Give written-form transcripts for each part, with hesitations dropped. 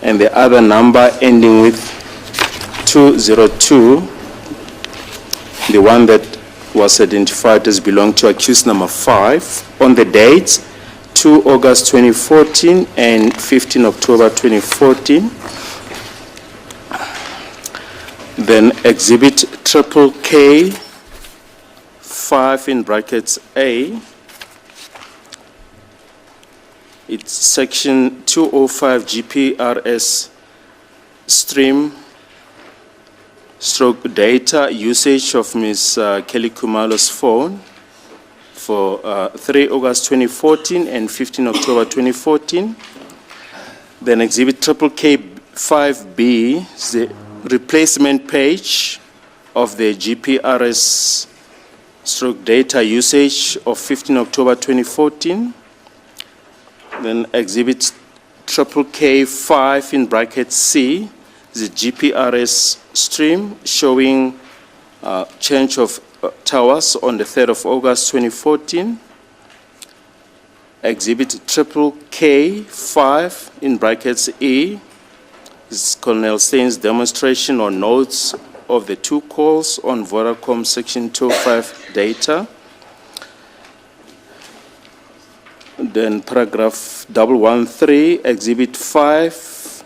and the other number ending with 202, the one that was identified as belonging to accused number 5, on the dates 2 August 2014 and 15 October 2014. Then exhibit triple K 5 in brackets A. It's section 205 GPRS stream stroke data usage of Ms. Kelly Kumalo's phone for 3 August 2014 and 15 October 2014. Then exhibit triple K 5B is the replacement page of the GPRS stroke data usage of 15 October 2014. Then exhibit triple K 5 in bracket C, the GPRS stream showing change of towers on the 3rd of August 2014. Exhibit triple K 5 in brackets E is Colonel Stein's demonstration or notes of the 2 calls on Vodacom section 205 data. Then paragraph 113, exhibit 5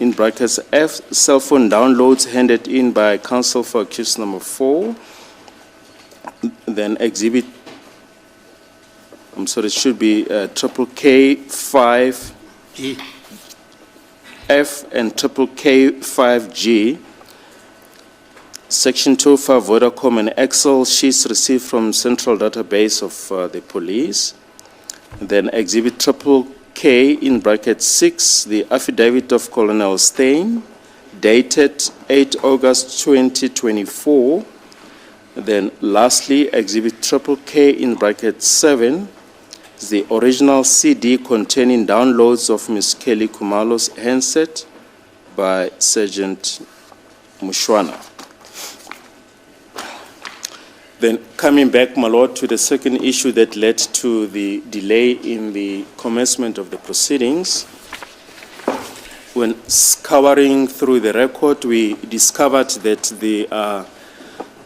in brackets F, cell phone downloads handed in by counsel for accused number 4. Then exhibit, I'm sorry, it should be triple K 5 F and triple K 5G. Section 205 Vodacom and Excel sheets received from central database of the police. Then exhibit triple K in bracket 6, the affidavit of Colonel Stein, dated 8 August 2024. Then lastly, exhibit triple K in bracket 7, the original CD containing downloads of Ms. Kelly Kumalo's handset by Sergeant Mushwana. Then coming back, my lord, to the second issue that led to the delay in the commencement of the proceedings. When scouring through the record, we discovered that there are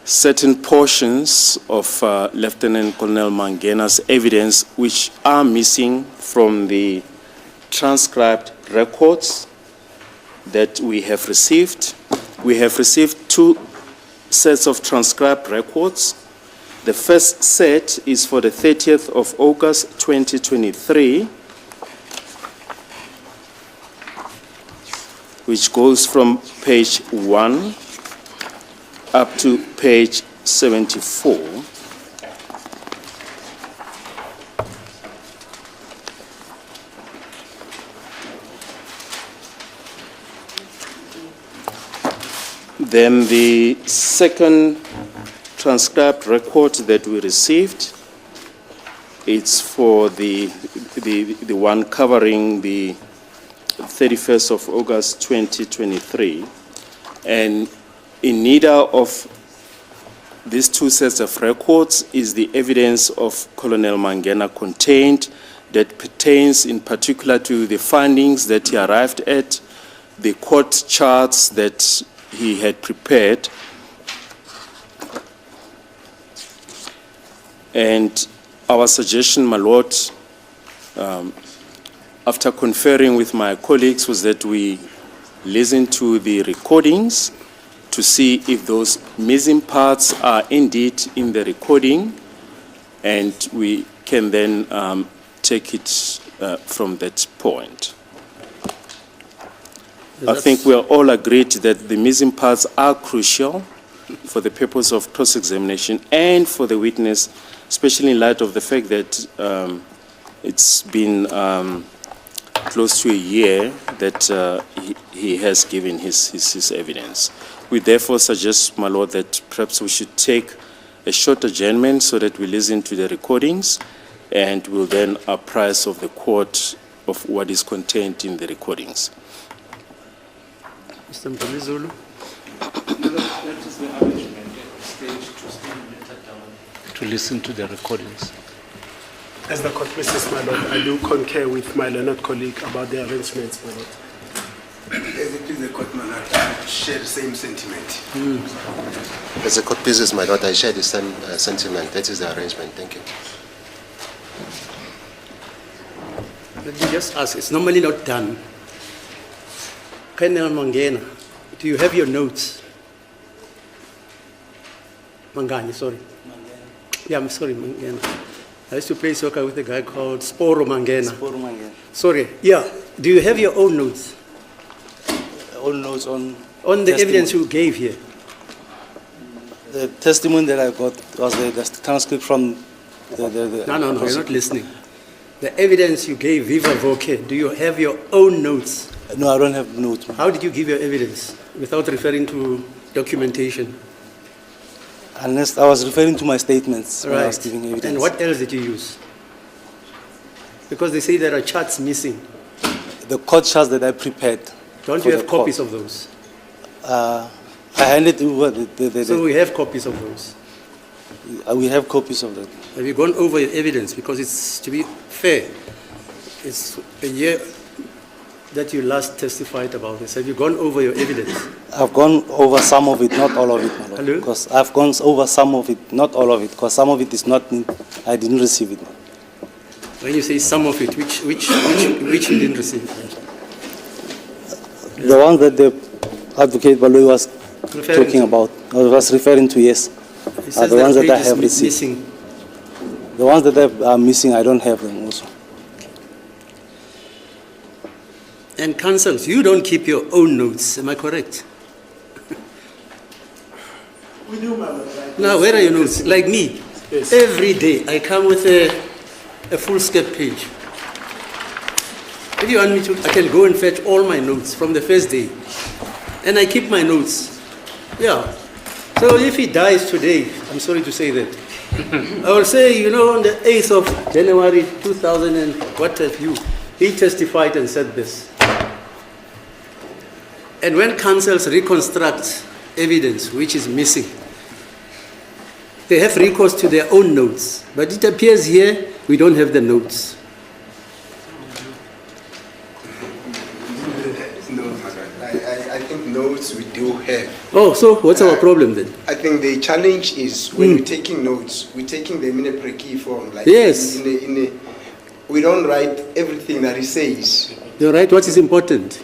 certain portions of Lieutenant Colonel Mangena's evidence which are missing from the transcribed records that we have received. We have received 2 sets of transcribed records. The first set is for the 30th of August 2023, which goes from page 1 up to page 74. Then the second transcribed record that we received, it's for the one covering the 31st of August 2023. And in neither of these 2 sets of records is the evidence of Colonel Mangena contained that pertains in particular to the findings that he arrived at, the court charts that he had prepared. And our suggestion, my lord, after conferring with my colleagues, was that we listen to the recordings to see if those missing parts are indeed in the recording, and we can then take it from that point. I think we are all agreed that the missing parts are crucial for the purpose of cross-examination and for the witness, especially in light of the fact that it's been close to a year that he has given his evidence. We therefore suggest, my lord, that perhaps we should take a short adjournment so that we listen to the recordings and will then apprise of the court of what is contained in the recordings. Mr. Mxolisi, That is the arrangement stage to stand later down to listen to the recordings. as the court places, my lord, I do concur with my learned colleague about the arrangements, my lord. As it is the court, my lord, I share the same sentiment. As a court business, my lord, I share the same sentiment. That is the arrangement. Thank you. Let me just ask, it's normally not done. Colonel Mangena, do you have your notes? Mangani, sorry. Yeah, I'm sorry, Mangena. I used to play soccer with a guy called Sporo Mangena. Sorry, yeah. Do you have your own notes? Own notes on The evidence you gave here? the testimony that I got was the transcript from the No, you're not listening. The evidence you gave viva voce, do you have your own notes? No, I don't have notes. How did you give your evidence without referring to documentation? Unless I was referring to my statements when I was Right. giving evidence. And what else did you use? Because they say there are charts missing. The court charts that I prepared. Don't for you the have copies court. of those? I handed over So we have copies of those. we have copies of that. Have you gone over your evidence? Because it's, to be fair, it's a year that you last testified about this. Have you gone over your evidence? I've gone over some of it, not all of it, my lord. Hello? Because I've gone over some of it, not all of it, because some of it is not, I didn't receive it. When you say some of it, which you didn't receive? The one that the advocate Baloi was Referring talking to? about, I was referring to, yes, He are says the ones that I pages have received. missing. The ones that are missing, I don't have them also. And counsels, you don't keep your own notes, am I correct? We do, my lord. Right? Now, where are your notes? Like me, Yes. every day I come with a full-scope page. If you want me to, I can go and fetch all my notes from the first day. And I keep my notes. Yeah. So if he dies today, I'm sorry to say that, I will say, on the 8th of January 2000 and what have you, he testified and said this. And when counsels reconstruct evidence which is missing, they have recourse to their own notes. But it appears here we don't have the notes. No, my lord. I think notes we do have. Oh, so what's our problem then? I think the challenge is when we're taking notes, we're taking them in a pre-key form. Like Yes. We don't write everything that he says. You're right, what is important?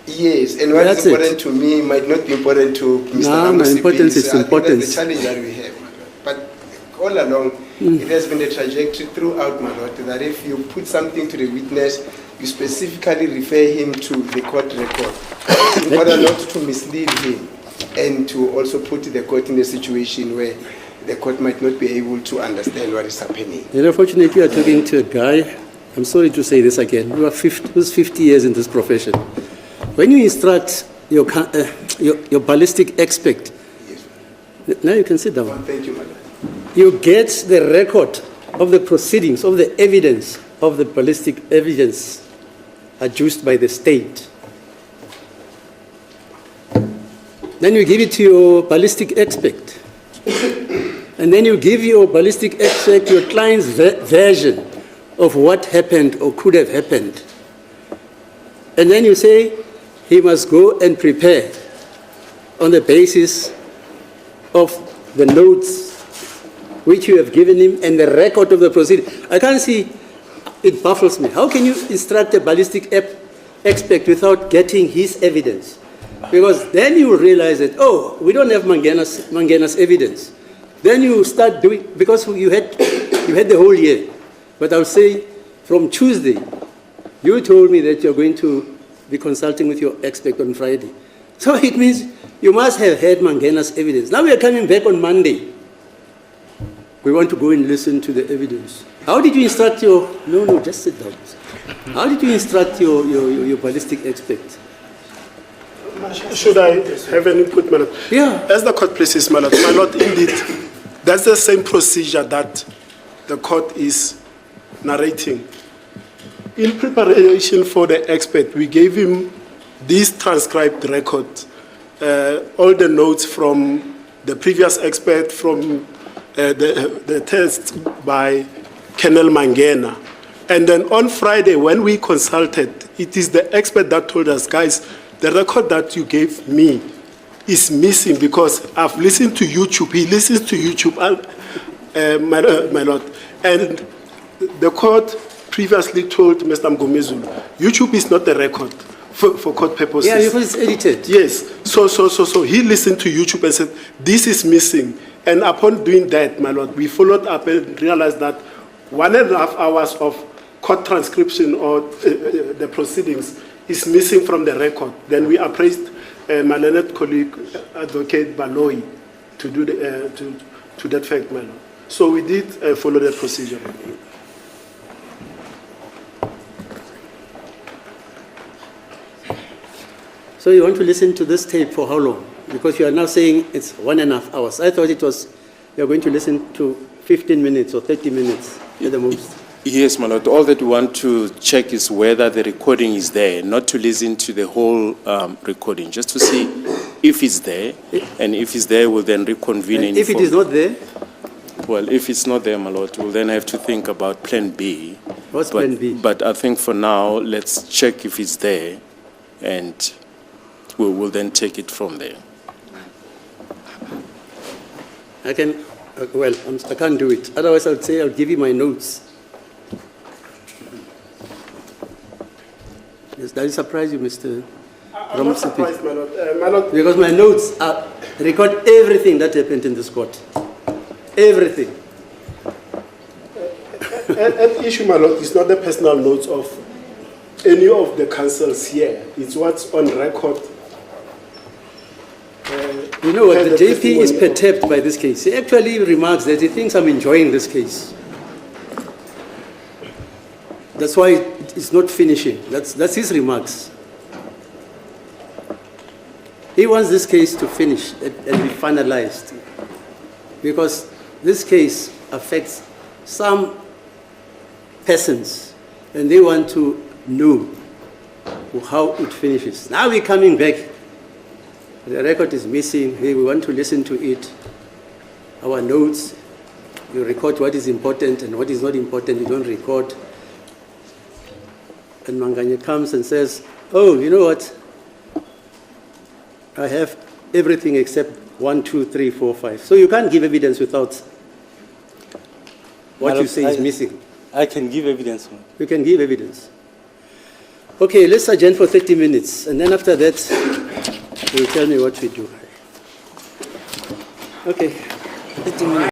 Yes, and what That's is important to me might not be important to Mr. No, Ramos. importance is I think importance. that's the challenge that we have, my lord. But all along, it has been a trajectory throughout, my lord, that if you put something to the witness, you specifically refer him to the court record in order not to mislead him and to also put the court in a situation where the court might not be able to understand what is happening. Unfortunately, you are talking to a guy, I'm sorry to say this again, who's 50 years in this profession. When you instruct your ballistic expert, Yes. now you can sit down. Thank you, madam. You get the record of the proceedings, of the evidence, of the ballistic evidence adduced by the state. Then you give it to your ballistic expert. And then you give your ballistic expert your client's version of what happened or could have happened. And then you say he must go and prepare on the basis of the notes which you have given him and the record of the proceeding. I can't see, it baffles me. How can you instruct a ballistic expert without getting his evidence? Because then you will realize that, oh, we don't have Mangena's evidence. Then you start doing, because you had the whole year. But I'll say from Tuesday, you told me that you're going to be consulting with your expert on Friday. So it means you must have had Mangena's evidence. Now we are coming back on Monday. We want to go and listen to the evidence. How did you instruct your, no, just sit down. How did you instruct your ballistic expert? Should I have an input, my lord? Yeah. As the court places, my lord, indeed, that's the same procedure that the court is narrating. In preparation for the expert, we gave him this transcribed record, all the notes from the previous expert, from the test by Colonel Mangena. And then on Friday, when we consulted, it is the expert that told us, guys, the record that you gave me is missing because I've listened to YouTube. He listens to YouTube, my lord. And the court previously told Mr. Mgomezulu, YouTube is not the record for court purposes. Yeah, because it's edited. Yes. So he listened to YouTube and said, this is missing. And upon doing that, my lord, we followed up and realized that 1.5 hours of court transcription or the proceedings is missing from the record. Then we appraised my learned colleague, Advocate Baloyi, to do to that fact, my lord. So we did follow that procedure. So you want to listen to this tape for how long? Because you are now saying it's 1.5 hours. I thought it was, you're going to listen to 15 minutes or 30 minutes at the most. Yes, my lord. All that we want to check is whether the recording is there, not to listen to the whole recording, just to see if it's there. And if it's there, we'll then reconvene. And if it is not there? Well, if it's not there, my lord, we'll then have to think about plan B. What's plan B? But I think for now, let's check if it's there, and we'll then take it from there. I can, well, I can't do it. Otherwise, I would say I'll give you my notes. Does that surprise you, Mr. I'm not surprised, my lord. My lord. Because my notes record everything that happened in this court. Everything. An issue, my lord, is not the personal notes of any of the counsels here. It's what's on record. You know what, the JP is perturbed by this case. He actually remarks that he thinks I'm enjoying this case. That's why it's not finishing. That's his remarks. He wants this case to finish and be finalized, because this case affects some persons and they want to know how it finishes. Now we're coming back. The record is missing. We want to listen to it. Our notes, you record what is important and what is not important, you don't record. And Manganye comes and says, oh, you know what? I have everything except 1, 2, 3, 4, 5. So you can't give evidence without what you say is missing. I can give evidence. You can give evidence. Okay, let's adjourn for 30 minutes. And then after that, you'll tell me what we do. Okay, 30 minutes.